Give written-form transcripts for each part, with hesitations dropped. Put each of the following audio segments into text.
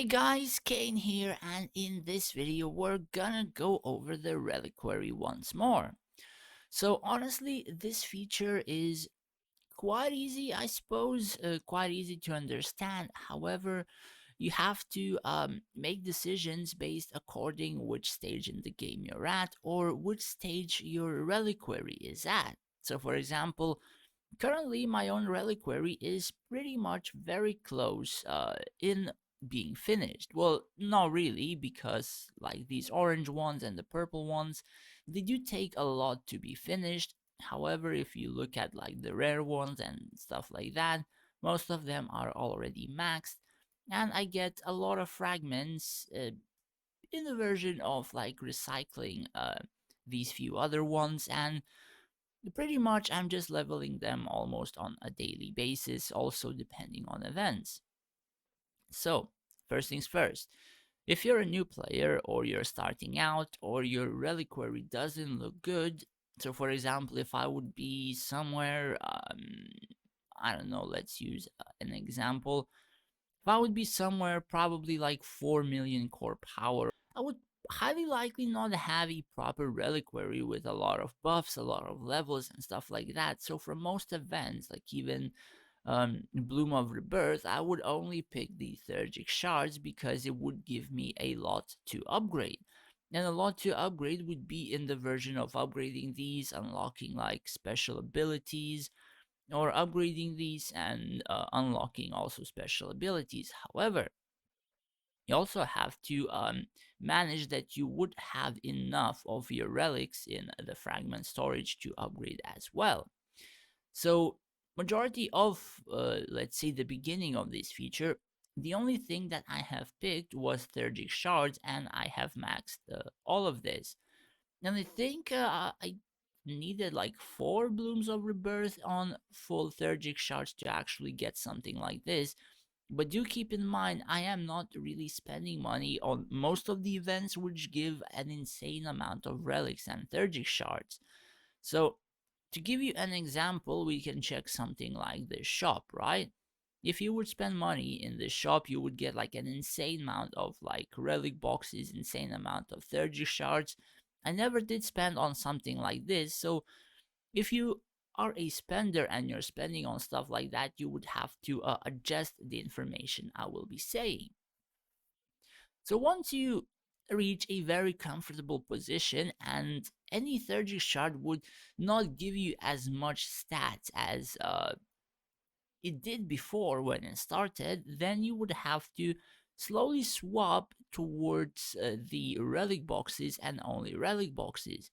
Hey guys, Kane here, and in this video we're gonna go over the Reliquary once more. So honestly, this feature is quite easy, I suppose, quite easy to understand. However, you have to make decisions based according which stage in the game you're at or which stage your Reliquary is at. So for example, currently, my own reliquary is pretty much very close in being finished. Well, not really, because like these orange ones and the purple ones, they do take a lot to be finished. However, if you look at like the rare ones and stuff like that, most of them are already maxed, and I get a lot of fragments in the version of like recycling these few other ones, and pretty much I'm just leveling them almost on a daily basis, also depending on events. So, first things first, if you're a new player or you're starting out or your reliquary doesn't look good, so for example, if I would be somewhere, I don't know, let's use an example. If I would be somewhere probably like 4 million core power, I would highly likely not have a proper reliquary with a lot of buffs, a lot of levels, and stuff like that. So for most events, like even Bloom of Rebirth, I would only pick the Theurgic Shards because it would give me a lot to upgrade. And a lot to upgrade would be in the version of upgrading these, unlocking like special abilities, or upgrading these and unlocking also special abilities. However, you also have to manage that you would have enough of your relics in the fragment storage to upgrade as well. So majority of let's say the beginning of this feature, the only thing that I have picked was Theurgic Shards, and I have maxed all of this. And I think I needed like 4 Blooms of Rebirth on full Theurgic Shards to actually get something like this. But do keep in mind, I am not really spending money on most of the events which give an insane amount of relics and Theurgic Shards. So, to give you an example, we can check something like this shop, right? If you would spend money in this shop, you would get like an insane amount of like relic boxes, insane amount of Theurgic Shards. I never did spend on something like this, so if you are a spender and you're spending on stuff like that, you would have to adjust the information I will be saying. So once you reach a very comfortable position and any Theurgic Shard would not give you as much stats as it did before when it started, then you would have to slowly swap towards the relic boxes and only relic boxes.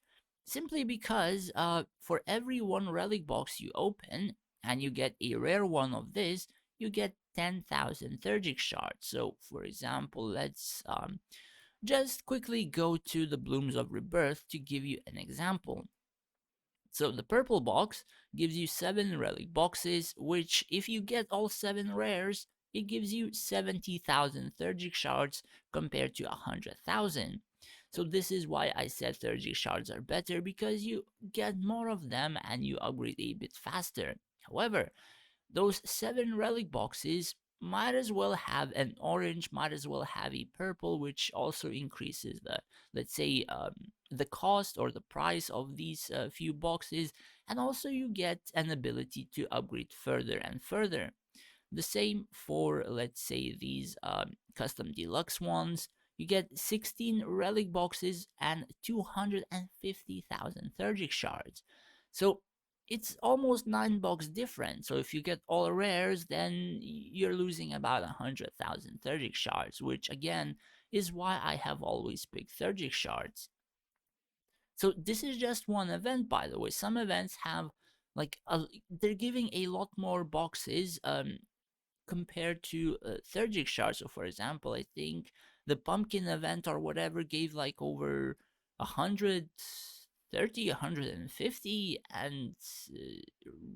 Simply because for every one relic box you open and you get a rare one of this, you get 10,000 Theurgic shards. So, for example, let's just quickly go to the Blooms of Rebirth to give you an example. So the purple box gives you 7 relic boxes, which if you get all 7 rares, it gives you 70,000 Theurgic shards compared to 100,000. So this is why I said Theurgic shards are better, because you get more of them and you upgrade a bit faster. However, those 7 relic boxes might as well have an orange, might as well have a purple, which also increases the, let's say, the cost or the price of these few boxes, and also you get an ability to upgrade further and further. The same for, let's say, these custom deluxe ones. You get 16 relic boxes and 250,000 Theurgic shards. So it's almost 9 bucks different. So if you get all rares, then you're losing about 100,000 Theurgic shards, which again is why I have always picked Theurgic shards. So this is just one event, by the way. Some events have like they're giving a lot more boxes compared to Theurgic shards. So for example, I think the pumpkin event or whatever gave like over 130, 150, and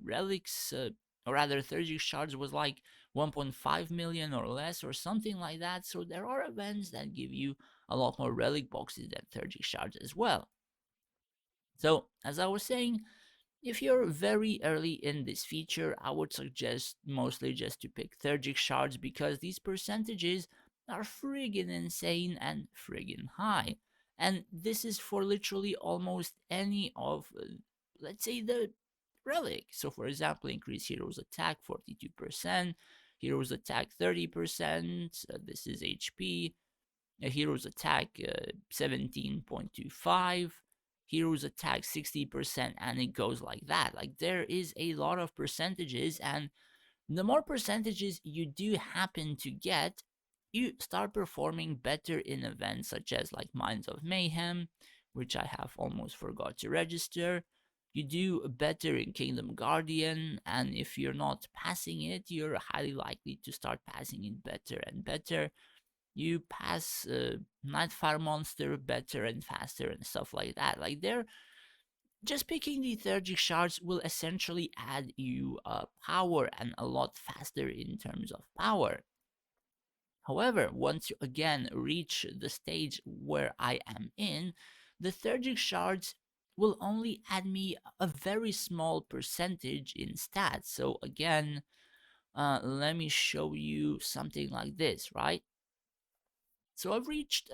relics, or rather Theurgic shards was like 1.5 million or less or something like that. So there are events that give you a lot more relic boxes than Theurgic shards as well. So as I was saying, if you're very early in this feature, I would suggest mostly just to pick Theurgic shards, because these percentages are friggin' insane and friggin' high. And this is for literally almost any of, let's say, the relic. So, for example, increase hero's attack 42%, hero's attack 30%, this is HP, a hero's attack 17.25, hero's attack 60%, and it goes like that. Like, there is a lot of percentages, and the more percentages you do happen to get, you start performing better in events such as like Minds of Mayhem, which I have almost forgot to register. You do better in Kingdom Guardian, and if you're not passing it, you're highly likely to start passing it better and better. You pass Nightfire Monster better and faster and stuff like that. Like, they're just picking the Theurgic shards will essentially add you power, and a lot faster in terms of power. However, once you again reach the stage where I am in, the Theurgic shards will only add me a very small percentage in stats. So again, let me show you something like this, right? So I've reached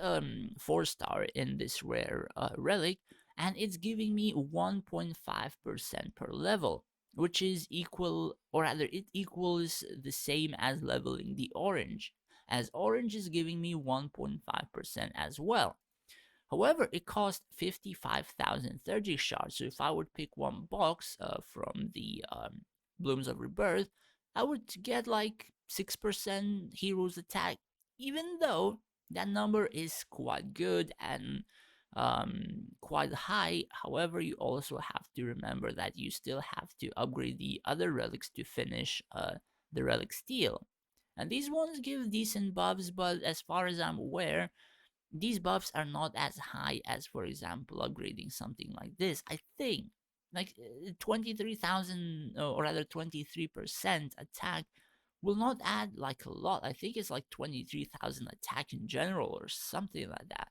4 star in this rare relic, and it's giving me 1.5% per level, which is equal, or rather, it equals the same as leveling the orange, as orange is giving me 1.5% as well. However, it cost 55,000 30 shards, so if I would pick one box from the Blooms of Rebirth, I would get like 6% hero's attack, even though that number is quite good and quite high. However, you also have to remember that you still have to upgrade the other relics to finish the relic steal. And these ones give decent buffs, but as far as I'm aware, these buffs are not as high as, for example, upgrading something like this. I think like 23,000, or rather 23% attack will not add like a lot. I think it's like 23,000 attack in general or something like that.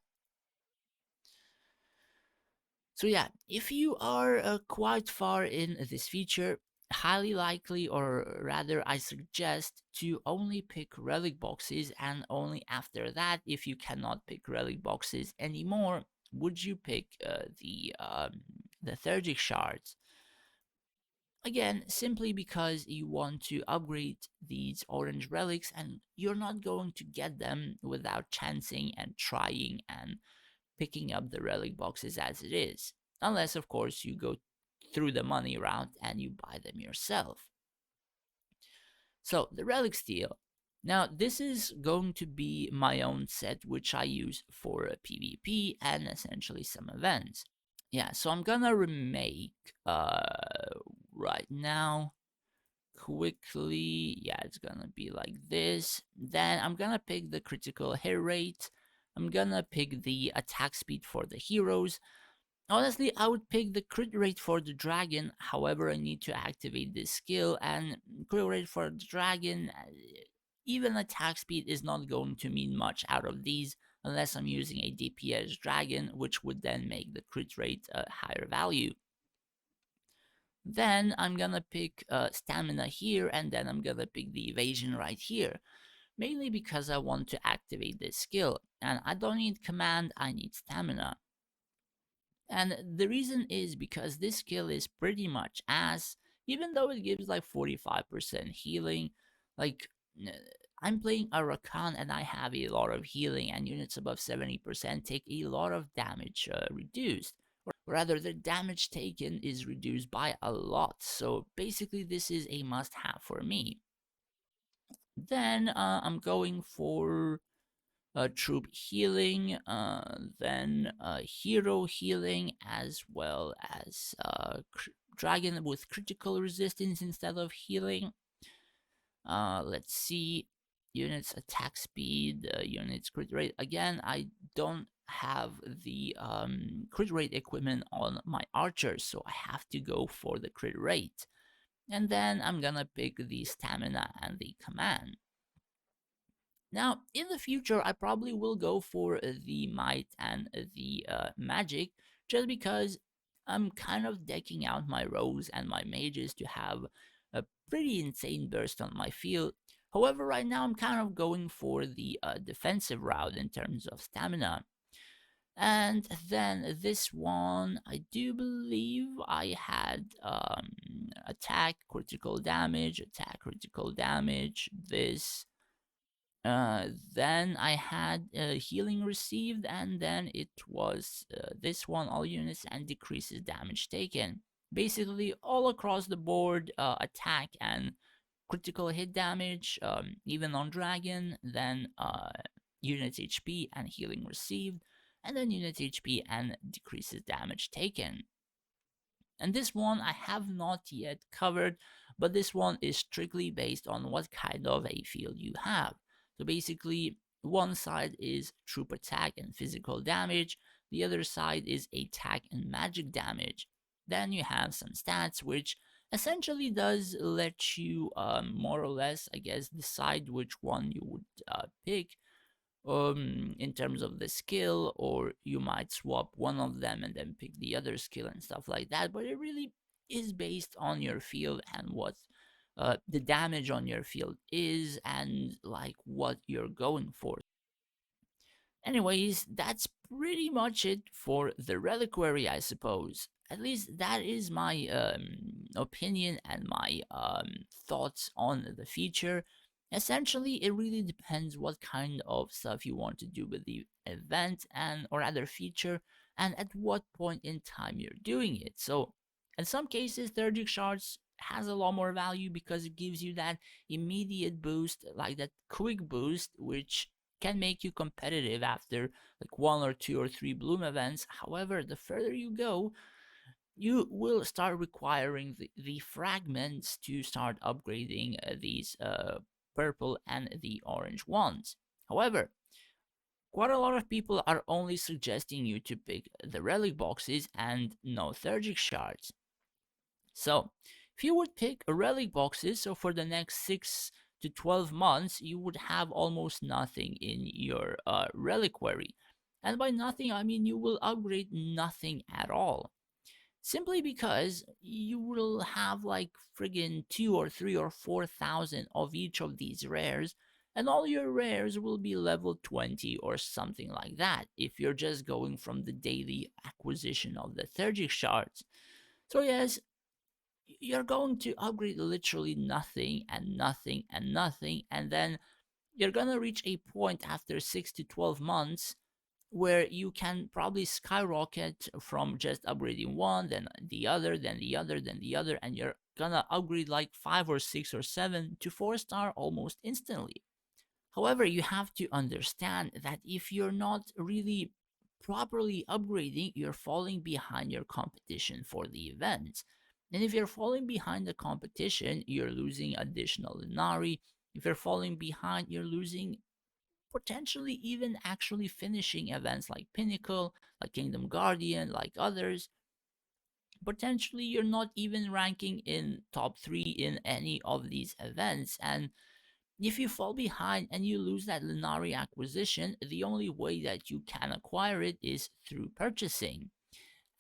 So yeah, if you are quite far in this feature, highly likely, or rather I suggest to only pick relic boxes, and only after that, if you cannot pick relic boxes anymore, would you pick the Theurgic shards. Again, simply because you want to upgrade these orange relics, and you're not going to get them without chancing and trying and picking up the relic boxes as it is. Unless, of course, you go through the money route and you buy them yourself. So, the relic steal. Now, this is going to be my own set, which I use for a PvP and essentially some events. Yeah, so I'm gonna remake right now quickly. Yeah, it's gonna be like this. Then I'm gonna pick the critical hit rate. I'm gonna pick the attack speed for the heroes. Honestly, I would pick the crit rate for the dragon. However, I need to activate this skill, and crit rate for the dragon, even attack speed is not going to mean much out of these unless I'm using a DPS dragon, which would then make the crit rate a higher value. Then I'm gonna pick stamina here, and then I'm gonna pick the evasion right here. Mainly because I want to activate this skill, and I don't need command, I need stamina. And the reason is because this skill is pretty much ass, even though it gives like 45% healing. Like, I'm playing a Rakan and I have a lot of healing, and units above 70% take a lot of damage reduced. Or rather, the damage taken is reduced by a lot, so basically this is a must have for me. Then I'm going for troop healing, then hero healing, as well as dragon with critical resistance instead of healing. Let's see, units attack speed, units crit rate. Again, I don't have the crit rate equipment on my archers, so I have to go for the crit rate. And then I'm gonna pick the stamina and the command. Now, in the future, I probably will go for the might and the magic, just because I'm kind of decking out my rogues and my mages to have a pretty insane burst on my field. However, right now I'm kind of going for the defensive route in terms of stamina. And then this one, I do believe I had attack, critical damage, this. Then I had healing received, and then it was this one, all units and decreases damage taken. Basically, all across the board, attack and critical hit damage, even on Dragon, then units HP and healing received, and then units HP and decreases damage taken. And this one I have not yet covered, but this one is strictly based on what kind of a field you have. So basically, one side is troop attack and physical damage, the other side is attack and magic damage. Then you have some stats which essentially does let you more or less, I guess, decide which one you would pick in terms of the skill, or you might swap one of them and then pick the other skill and stuff like that. But it really is based on your field and what the damage on your field is, and like what you're going for. Anyways, that's pretty much it for the Reliquary, I suppose. At least that is my opinion and my thoughts on the feature. Essentially, it really depends what kind of stuff you want to do with the event and or other feature, and at what point in time you're doing it. So, in some cases, Theurgic Shards has a lot more value because it gives you that immediate boost, like that quick boost, which can make you competitive after like one or two or three bloom events. However, the further you go, you will start requiring the fragments to start upgrading these purple and the orange ones. However, quite a lot of people are only suggesting you to pick the relic boxes and no Theurgic shards. So, if you would pick relic boxes, so for the next 6 to 12 months, you would have almost nothing in your reliquary. And by nothing, I mean you will upgrade nothing at all. Simply because you will have like friggin' 2 or 3 or 4,000 of each of these rares, and all your rares will be level 20 or something like that if you're just going from the daily acquisition of the Theurgic shards. So, yes, you're going to upgrade literally nothing and nothing and nothing, and then you're gonna reach a point after 6 to 12 months where you can probably skyrocket from just upgrading one, then the other, then the other, then the other, and you're gonna upgrade like 5 or 6 or 7 to 4-star almost instantly. However, you have to understand that if you're not really properly upgrading, you're falling behind your competition for the event. And if you're falling behind the competition, you're losing additional Inari. If you're falling behind, you're losing potentially even actually finishing events like Pinnacle, like Kingdom Guardian, like others. Potentially, you're not even ranking in top 3 in any of these events. And if you fall behind and you lose that Linari acquisition, the only way that you can acquire it is through purchasing.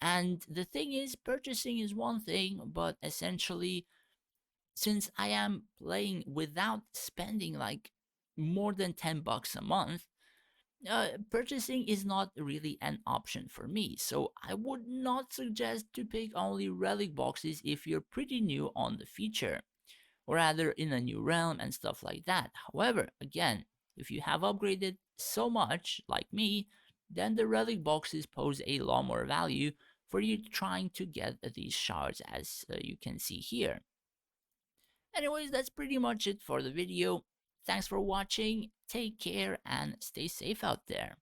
And the thing is, purchasing is one thing, but essentially, since I am playing without spending like more than $10 a month, purchasing is not really an option for me. So I would not suggest to pick only relic boxes if you're pretty new on the feature, or rather in a new realm and stuff like that. However, again, if you have upgraded so much, like me, then the relic boxes pose a lot more value for you trying to get these shards, as you can see here. Anyways, that's pretty much it for the video. Thanks for watching, take care, and stay safe out there.